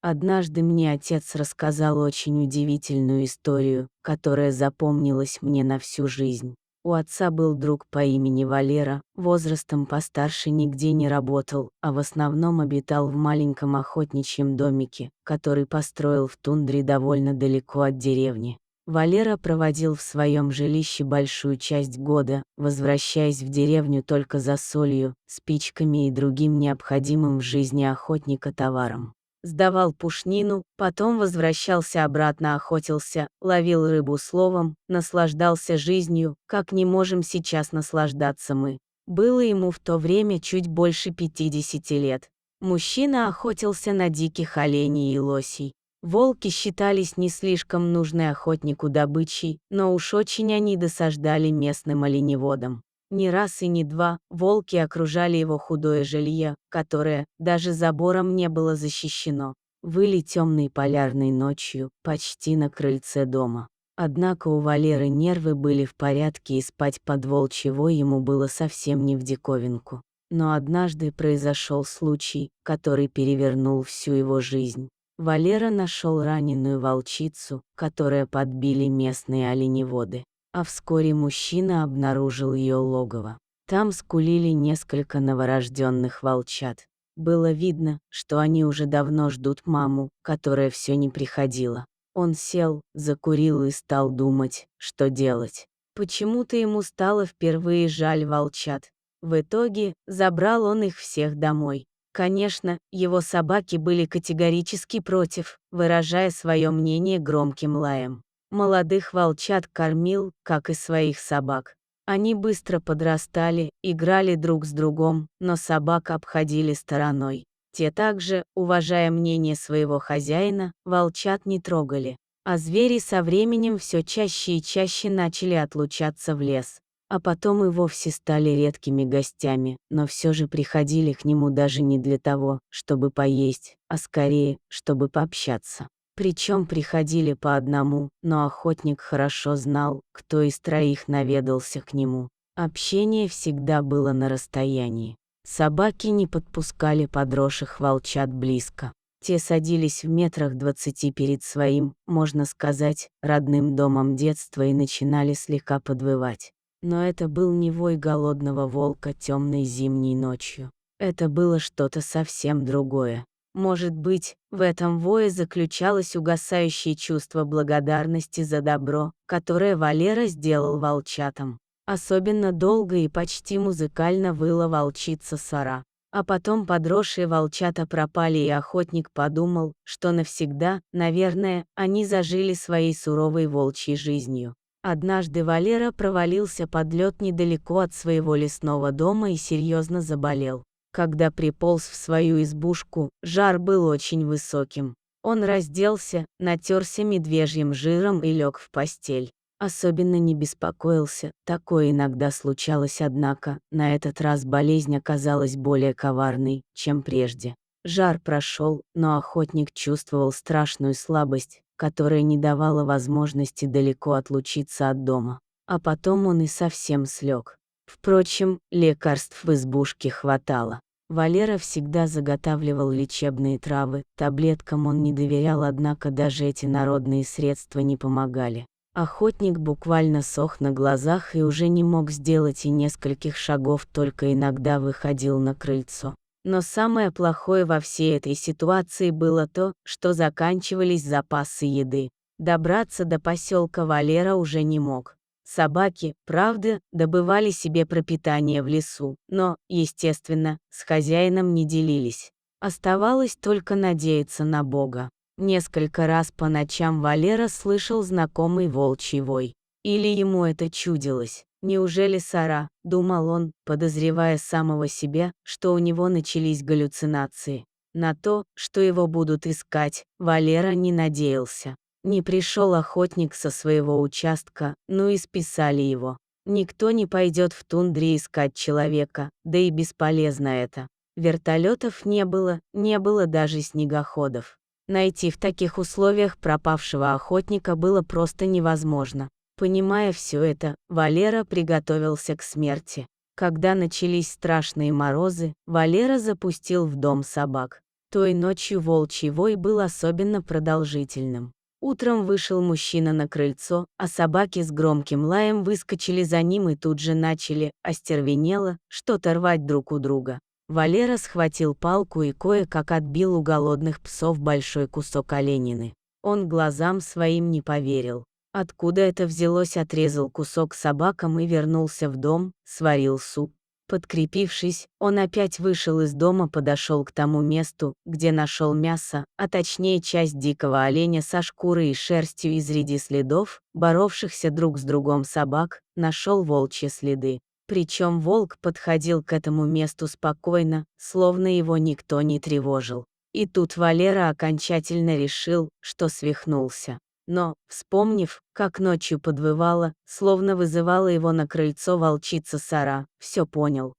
Однажды мне отец рассказал очень удивительную историю, которая запомнилась мне на всю жизнь. У отца был друг по имени Валера, возрастом постарше, нигде не работал, а в основном обитал в маленьком охотничьем домике, который построил в тундре довольно далеко от деревни. Валера проводил в своем жилище большую часть года, возвращаясь в деревню только за солью, спичками и другим необходимым в жизни охотника товаром. Сдавал пушнину, потом возвращался обратно, охотился, ловил рыбу, словом, наслаждался жизнью, как не можем сейчас наслаждаться мы. Было ему в то время чуть больше 50 лет. Мужчина охотился на диких оленей и лосей. Волки считались не слишком нужной охотнику добычей, но уж очень они досаждали местным оленеводам. Не раз и не два волки окружали его худое жилье, которое даже забором не было защищено. Выли темной полярной ночью, почти на крыльце дома. Однако у Валеры нервы были в порядке, и спать под волчьей вой ему было совсем не в диковинку. Но однажды произошел случай, который перевернул всю его жизнь. Валера нашел раненую волчицу, которую подбили местные оленеводы. А вскоре мужчина обнаружил ее логово. Там скулили несколько новорожденных волчат. Было видно, что они уже давно ждут маму, которая все не приходила. Он сел, закурил и стал думать, что делать. Почему-то ему стало впервые жаль волчат. В итоге забрал он их всех домой. Конечно, его собаки были категорически против, выражая свое мнение громким лаем. Молодых волчат кормил, как и своих собак. Они быстро подрастали, играли друг с другом, но собак обходили стороной. Те также, уважая мнение своего хозяина, волчат не трогали. А звери со временем все чаще и чаще начали отлучаться в лес. А потом и вовсе стали редкими гостями, но все же приходили к нему даже не для того, чтобы поесть, а скорее, чтобы пообщаться. Причем приходили по одному, но охотник хорошо знал, кто из троих наведался к нему. Общение всегда было на расстоянии. Собаки не подпускали подросших волчат близко. Те садились в метрах 20 перед своим, можно сказать, родным домом детства и начинали слегка подвывать. Но это был не вой голодного волка темной зимней ночью. Это было что-то совсем другое. Может быть, в этом вое заключалось угасающее чувство благодарности за добро, которое Валера сделал волчатам. Особенно долго и почти музыкально выла волчица Сара. А потом подросшие волчата пропали, и охотник подумал, что навсегда, наверное, они зажили своей суровой волчьей жизнью. Однажды Валера провалился под лед недалеко от своего лесного дома и серьезно заболел. Когда приполз в свою избушку, жар был очень высоким. Он разделся, натерся медвежьим жиром и лег в постель. Особенно не беспокоился, такое иногда случалось, однако, на этот раз болезнь оказалась более коварной, чем прежде. Жар прошел, но охотник чувствовал страшную слабость, которая не давала возможности далеко отлучиться от дома. А потом он и совсем слег. Впрочем, лекарств в избушке хватало. Валера всегда заготавливал лечебные травы, таблеткам он не доверял, однако даже эти народные средства не помогали. Охотник буквально сох на глазах и уже не мог сделать и нескольких шагов, только иногда выходил на крыльцо. Но самое плохое во всей этой ситуации было то, что заканчивались запасы еды. Добраться до поселка Валера уже не мог. Собаки, правда, добывали себе пропитание в лесу, но, естественно, с хозяином не делились. Оставалось только надеяться на Бога. Несколько раз по ночам Валера слышал знакомый волчий вой. Или ему это чудилось? Неужели Сара, думал он, подозревая самого себя, что у него начались галлюцинации. На то, что его будут искать, Валера не надеялся. Не пришел охотник со своего участка, ну и списали его. Никто не пойдет в тундре искать человека, да и бесполезно это. Вертолетов не было даже снегоходов. Найти в таких условиях пропавшего охотника было просто невозможно. Понимая все это, Валера приготовился к смерти. Когда начались страшные морозы, Валера запустил в дом собак. Той ночью волчий вой был особенно продолжительным. Утром вышел мужчина на крыльцо, а собаки с громким лаем выскочили за ним и тут же начали, остервенело, что-то рвать друг у друга. Валера схватил палку и кое-как отбил у голодных псов большой кусок оленины. Он глазам своим не поверил. Откуда это взялось, отрезал кусок собакам и вернулся в дом, сварил суп. Подкрепившись, он опять вышел из дома, подошел к тому месту, где нашел мясо, а точнее часть дикого оленя со шкурой и шерстью, и среди следов, боровшихся друг с другом собак, нашел волчьи следы. Причем волк подходил к этому месту спокойно, словно его никто не тревожил. И тут Валера окончательно решил, что свихнулся. Но, вспомнив, как ночью подвывала, словно вызывала его на крыльцо волчица Сара, все понял,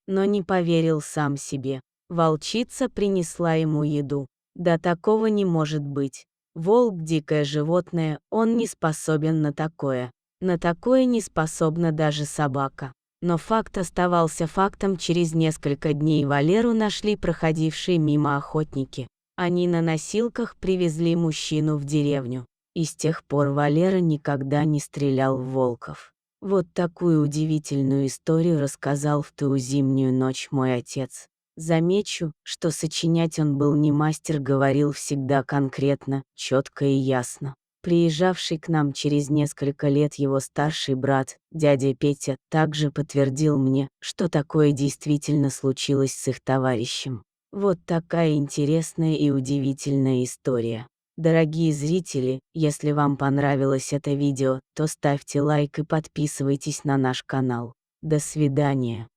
но не поверил сам себе. Волчица принесла ему еду. Да такого не может быть. Волк — дикое животное, он не способен на такое. На такое не способна даже собака. Но факт оставался фактом. Через несколько дней Валеру нашли проходившие мимо охотники. Они на носилках привезли мужчину в деревню. И с тех пор Валера никогда не стрелял в волков. Вот такую удивительную историю рассказал в ту зимнюю ночь мой отец. Замечу, что сочинять он был не мастер, говорил всегда конкретно, четко и ясно. Приезжавший к нам через несколько лет его старший брат, дядя Петя, также подтвердил мне, что такое действительно случилось с их товарищем. Вот такая интересная и удивительная история. Дорогие зрители, если вам понравилось это видео, то ставьте лайк и подписывайтесь на наш канал. До свидания.